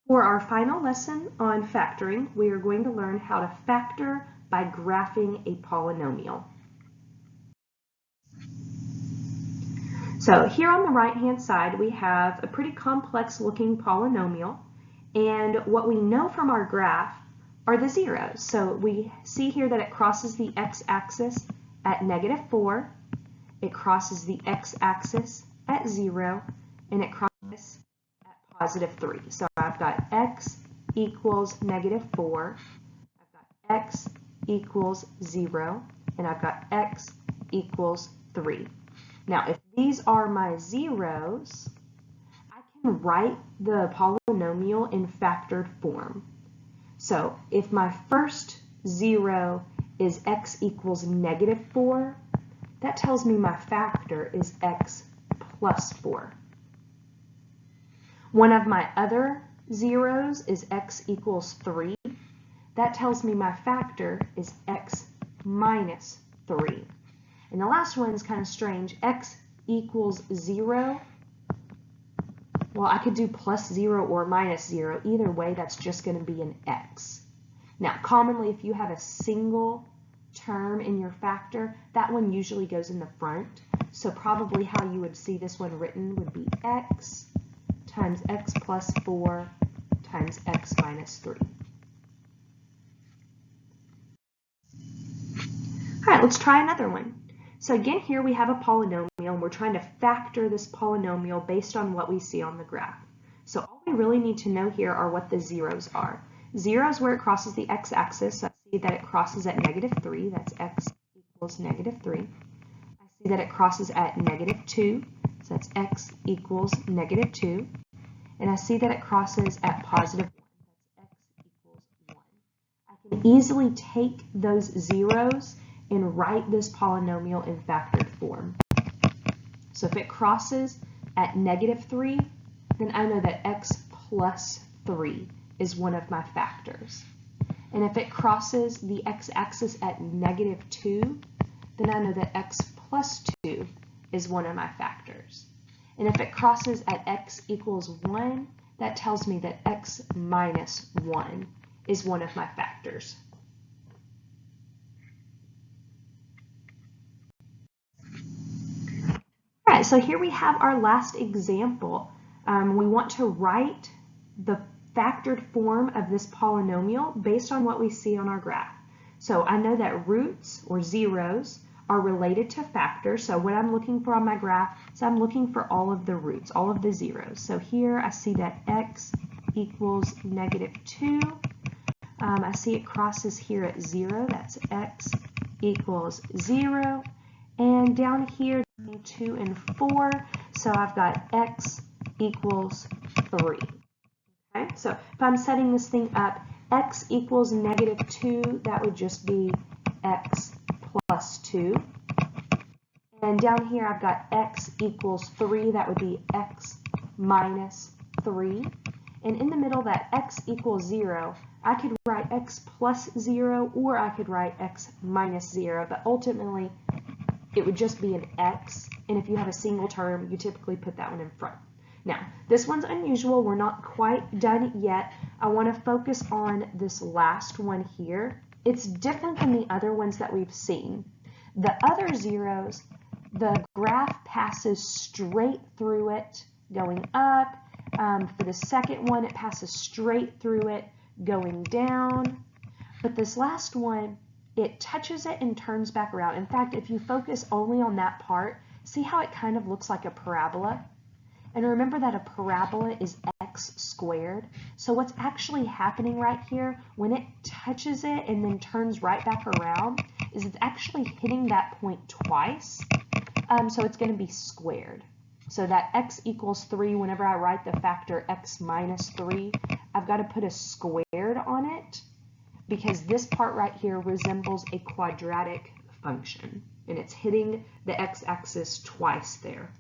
For our final lesson on factoring, we are going to learn how to factor by graphing a polynomial. So here on the right-hand side, we have a pretty complex looking polynomial, and what we know from our graph are the zeros. So we see here that it crosses the x-axis at -4, it crosses the x-axis at 0, and it crosses at +3. So I've got x equals -4, I've got x equals 0, and I've got x equals 3. Now, if these are my zeros, I can write the polynomial in factored form. So if my first 0 is x equals -4, that tells me my factor is x plus 4. One of my other zeros is x equals 3. That tells me my factor is x minus 3. And the last one is kind of strange. X equals 0. Well, I could do plus 0 or minus 0. Either way, that's just going to be an x. Now, commonly, if you have a single term in your factor, that one usually goes in the front. So probably how you would see this one written would be x times x plus 4 times x minus 3. All right, let's try another one. So again, here we have a polynomial, and we're trying to factor this polynomial based on what we see on the graph. So all we really need to know here are what the zeros are. 0 is where it crosses the x-axis, so I see that it crosses at -3, that's x equals -3. I see that it crosses at -2, so that's x equals -2. And I see that it crosses at +1, that's x equals 1. I can easily take those zeros and write this polynomial in factored form. So if it crosses at -3, then I know that x plus 3 is one of my factors. And if it crosses the x-axis at -2, then I know that x plus 2 is one of my factors. And if it crosses at x equals 1, that tells me that x minus 1 is one of my factors. All right, so here we have our last example. We want to write the factored form of this polynomial based on what we see on our graph. So I know that roots or zeros are related to factors. So what I'm looking for on my graph is I'm looking for all of the roots, all of the zeros. So here I see that x equals -2. I see it crosses here at 0. That's x equals 0. And down here, 2 and 4, so I've got x equals 3. Okay, so if I'm setting this thing up, x equals -2, that would just be x plus 2. And down here, I've got x equals 3, that would be x minus 3. And in the middle, that x equals 0, I could write x plus 0, or I could write x minus 0, but ultimately, it would just be an x, and if you have a single term, you typically put that one in front. Now, this one's unusual. We're not quite done yet. I want to focus on this last one here. It's different than the other ones that we've seen. The other zeros, the graph passes straight through it, going up. For the second one, it passes straight through it, going down. But this last one, it touches it and turns back around. In fact, if you focus only on that part, see how it kind of looks like a parabola? And remember that a parabola is x squared. So what's actually happening right here, when it touches it and then turns right back around, is it's actually hitting that point twice. So it's going to be squared. So that x equals 3, whenever I write the factor x minus 3, I've got to put a squared on it, because this part right here resembles a quadratic function, and it's hitting the x-axis twice there.